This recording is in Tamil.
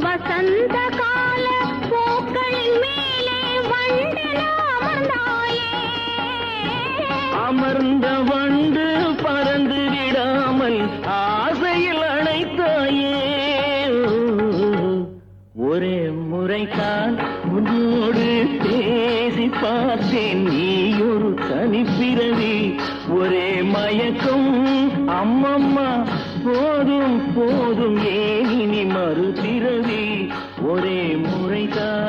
வசந்த கால பூக்களின் மேலே வண்டென அமர்ந்தாயே. அமர்ந்த வண்டு பறந்து விடாமல் ஆசையில் அணைத்தாயே. ஒரே முறைதான் உன்னோடு பேசி பார்த்தேன், நீ ஒரு தனிப்பிறவி. ஒரே மயக்கம் அம்மம்மா, போதும் போதும் ஏன் இனி மறுபிறவி. ஒரே முறைதான்